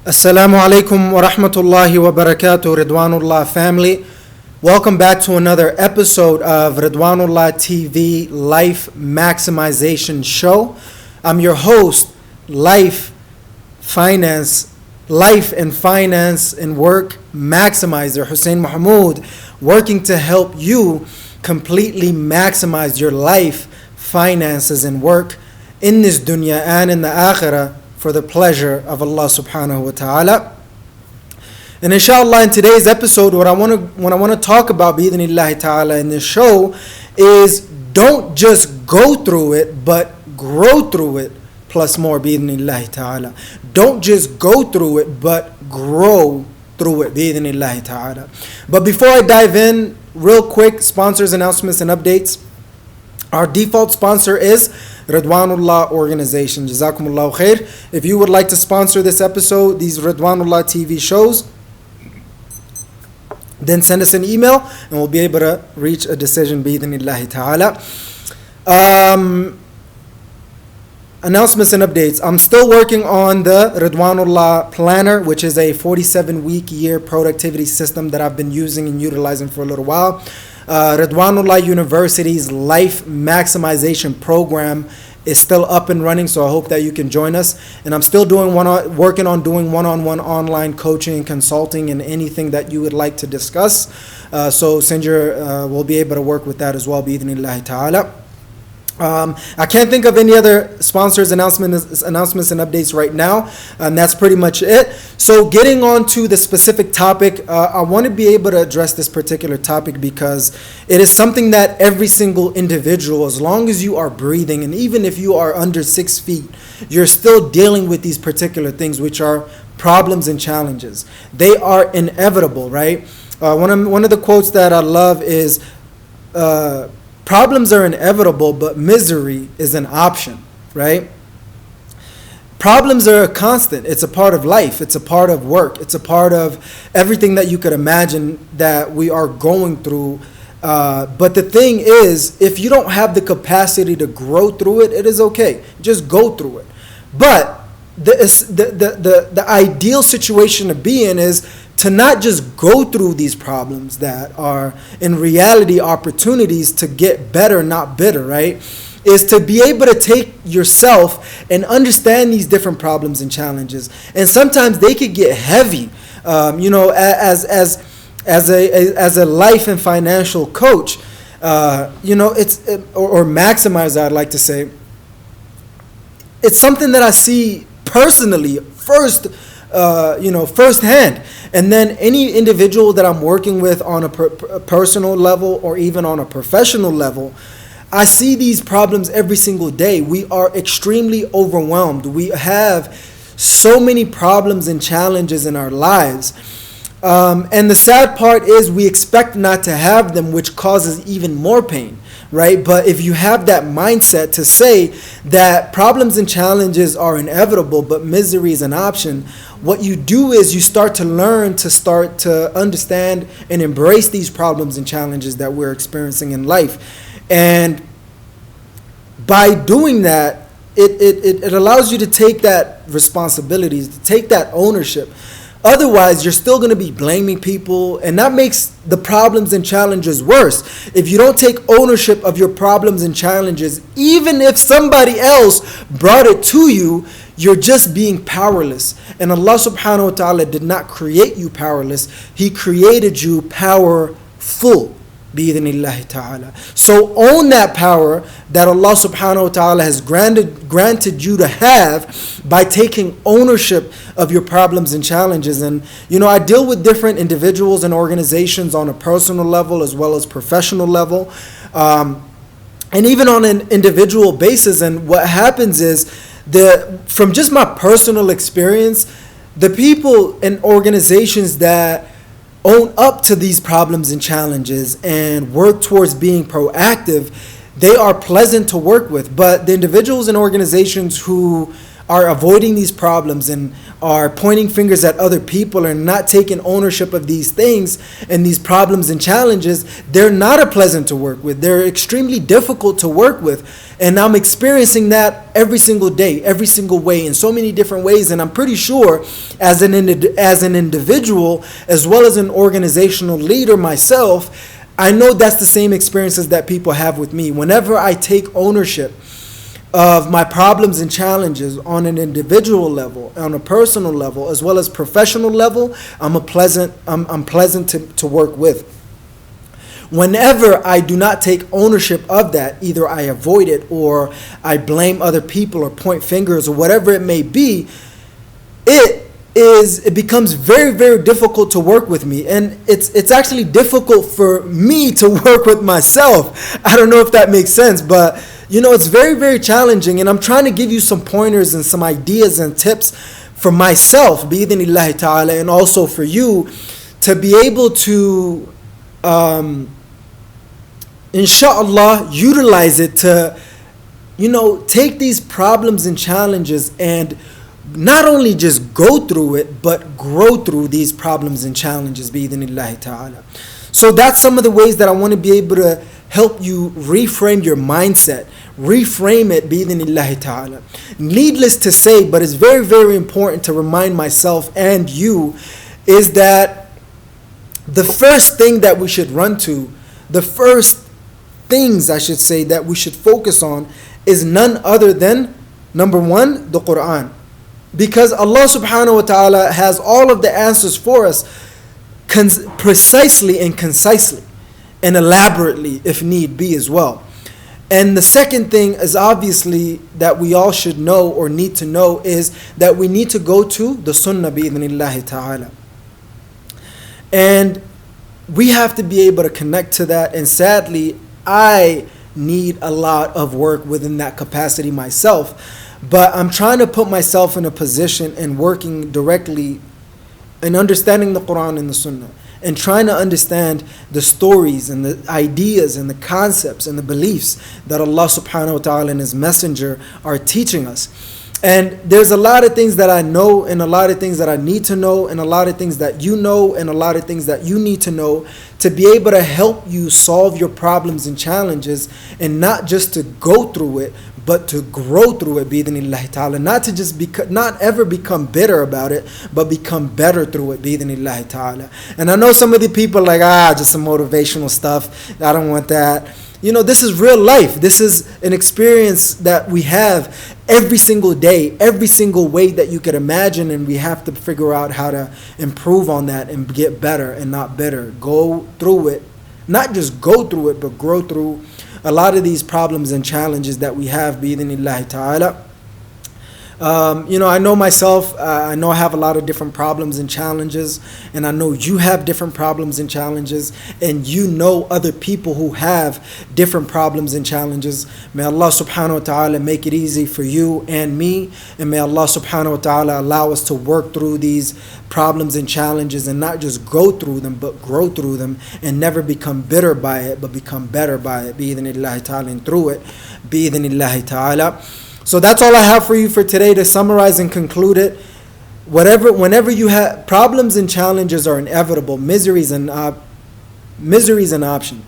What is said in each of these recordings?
Assalamu alaikum wa rahmatullahi wa barakatuh, Ridwanullah family. Welcome back to another episode of Ridwanullah TV Life Maximization Show. I'm your host, Life and Finance and Work Maximizer, Hussein Mohamud, working to help you completely maximize your life, finances, and work in this dunya and in the akhirah, for the pleasure of Allah subhanahu wa ta'ala. And inshallah, in today's episode, what I want to talk about bi'idhnillahi ta'ala in this show is don't just go through it, but grow through it plus more bi'idhnillahi ta'ala. Don't just go through it, but grow through it bi'idhnillahi ta'ala. But before I dive in, real quick, sponsors, announcements, and updates. Our default sponsor is Ridwanullah organization. Jazakumullahu khair. If you would like to sponsor this episode, these Ridwanullah TV shows, then send us an email and we'll be able to reach a decision bi'idhnillahi ta'ala. Announcements and updates. I'm still working on the Ridwanullah Planner, which is a 47-week year productivity system that I've been using and utilizing for a little while. Ridwanullah University's Life Maximization Program is still up and running, so I hope that you can join us. And I'm still working on doing one-on-one online coaching, consulting, and anything that you would like to discuss. So we'll be able to work with that as well, bi'idhnillahi ta'ala. I can't think of any other sponsors, announcements and updates right now. That's pretty much it. So getting on to the specific topic, I want to be able to address this particular topic because it is something that every single individual, as long as you are breathing, and even if you are under 6 feet, you're still dealing with these particular things, which are problems and challenges. They are inevitable, right? One of the quotes that I love is, problems are inevitable, but misery is an option, right? Problems are a constant. It's a part of life. It's a part of work. It's a part of everything that you could imagine that we are going through. But the thing is, if you don't have the capacity to grow through it, it is okay. Just go through it. But the ideal situation to be in is to not just go through these problems that are in reality opportunities to get better, not bitter, right? Is to be able to take yourself and understand these different problems and challenges. And sometimes they could get heavy. As a life and financial coach, or maximizer, I'd like to say, it's something that I see personally firsthand. And then any individual that I'm working with on a personal level or even on a professional level, I see these problems every single day. We are extremely overwhelmed. We have so many problems and challenges in our lives. And the sad part is we expect not to have them, which causes even more pain, right? But if you have that mindset to say that problems and challenges are inevitable, but misery is an option, what you do is you start to understand and embrace these problems and challenges that we're experiencing in life. And by doing that, it allows you to take that responsibility, to take that ownership. Otherwise, you're still going to be blaming people, and that makes the problems and challenges worse. If you don't take ownership of your problems and challenges, even if somebody else brought it to you, you're just being powerless. And Allah subhanahu wa ta'ala did not create you powerless. He created you powerful. Bi'idhnillahi ta'ala. So own that power that Allah subhanahu wa ta'ala has granted you to have by taking ownership of your problems and challenges. And I deal with different individuals and organizations on a personal level as well as professional level, and even on an individual basis. And what happens is, from just my personal experience, the people and organizations that own up to these problems and challenges and work towards being proactive, they are pleasant to work with. But the individuals and organizations who are avoiding these problems and are pointing fingers at other people and not taking ownership of these things and these problems and challenges, they're not a pleasant to work with. They're extremely difficult to work with. And I'm experiencing that every single day, every single way, in so many different ways. And I'm pretty sure as an individual, as well as an organizational leader myself, I know that's the same experiences that people have with me. Whenever I take ownership of my problems and challenges on an individual level, on a personal level, as well as professional level, I'm pleasant to work with. Whenever I do not take ownership of that, either I avoid it or I blame other people or point fingers or whatever it may be, it becomes very, very difficult to work with me. And it's actually difficult for me to work with myself. I don't know if that makes sense, but it's very, very challenging. And I'm trying to give you some pointers and some ideas and tips for myself, bi-idhnillahi ta'ala, and also for you to be able to inshallah utilize it to take these problems and challenges and not only just go through it, but grow through these problems and challenges, bi-idhnillahi ta'ala. So that's some of the ways that I want to be able to help you reframe your mindset, reframe it, bi-idhnillahi ta'ala. Needless to say, but it's very, very important to remind myself and you, is that the first thing that we should run to, the first things I should say that we should focus on, is none other than, number one, the Quran. Because Allah subhanahu wa ta'ala has all of the answers for us precisely and concisely and elaborately if need be as well. And the second thing is obviously that we all should know or need to know is that we need to go to the sunnah bi-idhnillahi ta'ala. And we have to be able to connect to that, and sadly I need a lot of work within that capacity myself. But I'm trying to put myself in a position and working directly and understanding the Quran and the Sunnah and trying to understand the stories and the ideas and the concepts and the beliefs that Allah subhanahu wa ta'ala and His Messenger are teaching us. And there's a lot of things that I know and a lot of things that I need to know and a lot of things that you know and a lot of things that you need to know to be able to help you solve your problems and challenges, and not just to go through it, but to grow through it, bi-idhnillahi ta'ala. Not to just not ever become bitter about it, but become better through it, bi-idhnillahi ta'ala. And I know some of the people are like, just some motivational stuff. I don't want that. This is real life. This is an experience that we have every single day, every single way that you could imagine, and we have to figure out how to improve on that and get better and not bitter. Go through it. Not just go through it, but grow through a lot of these problems and challenges that we have, bi-idhnillahi ta'ala. I know myself, I know I have a lot of different problems and challenges, and I know you have different problems and challenges, and you know other people who have different problems and challenges. May Allah subhanahu wa ta'ala make it easy for you and me, and may Allah subhanahu wa ta'ala allow us to work through these problems and challenges and not just go through them, but grow through them and never become bitter by it, but become better by it, bi-idhnillahi ta'ala, and through it, bi-idhnillahi ta'ala. So that's all I have for you for today. To summarize and conclude it, whenever you have problems and challenges are inevitable, misery is an option.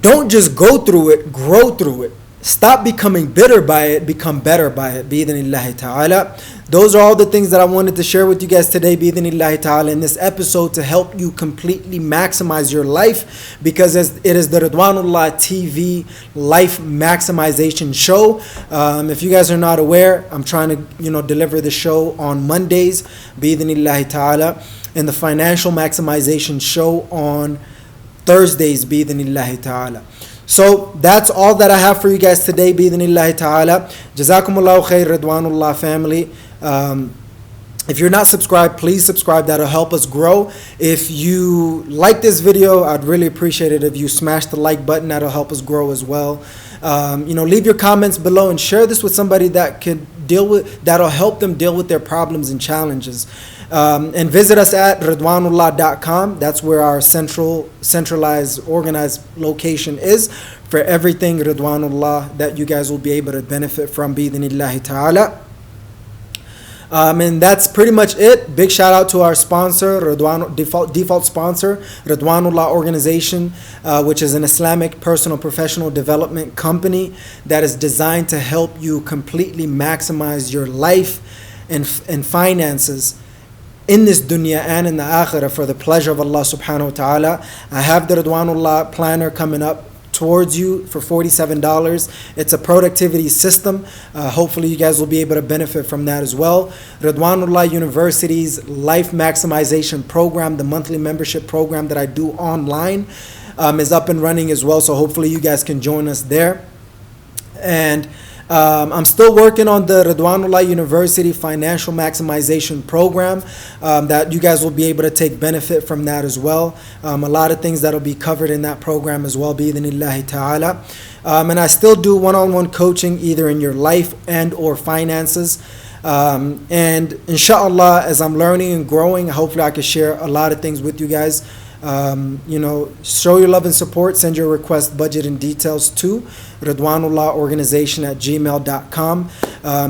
Don't just go through it, grow through it. Stop becoming bitter by it, become better by it, bi-idhnillahi ta'ala. Those are all the things that I wanted to share with you guys today, bi-idhnillahi ta'ala, in this episode to help you completely maximize your life, because it is the Ridwanullah TV Life Maximization Show. If you guys are not aware, I'm trying to deliver the show on Mondays, bi-idhnillahi ta'ala, and the Financial Maximization Show on Thursdays, bi-idhnillahi ta'ala. So that's all that I have for you guys today, bi-idhnillahi ta'ala. Jazakumullahu khair, Ridwanullah family. If you're not subscribed, please subscribe. That'll help us grow. If you like this video, I'd really appreciate it if you smash the like button. That'll help us grow as well. Leave your comments below and share this with somebody that'll help them deal with their problems and challenges. And visit us at Ridwanullah.com. That's where our centralized, organized location is for everything Ridwanullah that you guys will be able to benefit from, bi-idhnillahi ta'ala. And that's pretty much it. Big shout out to our sponsor, default sponsor, Ridwanullah Organization, which is an Islamic personal professional development company that is designed to help you completely maximize your life and finances in this dunya and in the akhirah for the pleasure of Allah subhanahu wa ta'ala. I have the Ridwanullah planner coming up towards you for $47. It's a productivity system. Hopefully you guys will be able to benefit from that as well. Ridwanullah University's Life Maximization Program, the monthly membership program that I do online, is up and running as well. So hopefully you guys can join us there. And I'm still working on the Ridwanullah University Financial Maximization Program that you guys will be able to take benefit from that as well. A lot of things that will be covered in that program as well, bi-idhnillahi ta'ala. And I still do one-on-one coaching either in your life and or finances. And inshallah, as I'm learning and growing, hopefully I can share a lot of things with you guys. Show your love and support. Send your request, budget, and details to ridwanullahorganization@gmail.com.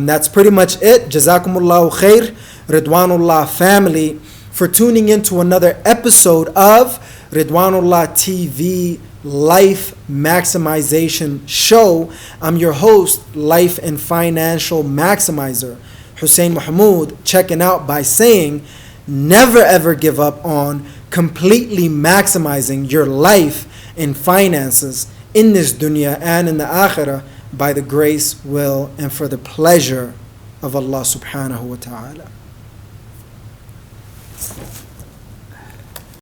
That's pretty much it. Jazakumullahu khair, Ridwanullah family, for tuning in to another episode of Ridwanullah TV Life Maximization Show. I'm your host, Life and Financial Maximizer, Hussein Mohamud, checking out by saying, never ever give up on completely maximizing your life and finances in this dunya and in the akhirah by the grace, will, and for the pleasure of Allah subhanahu wa ta'ala.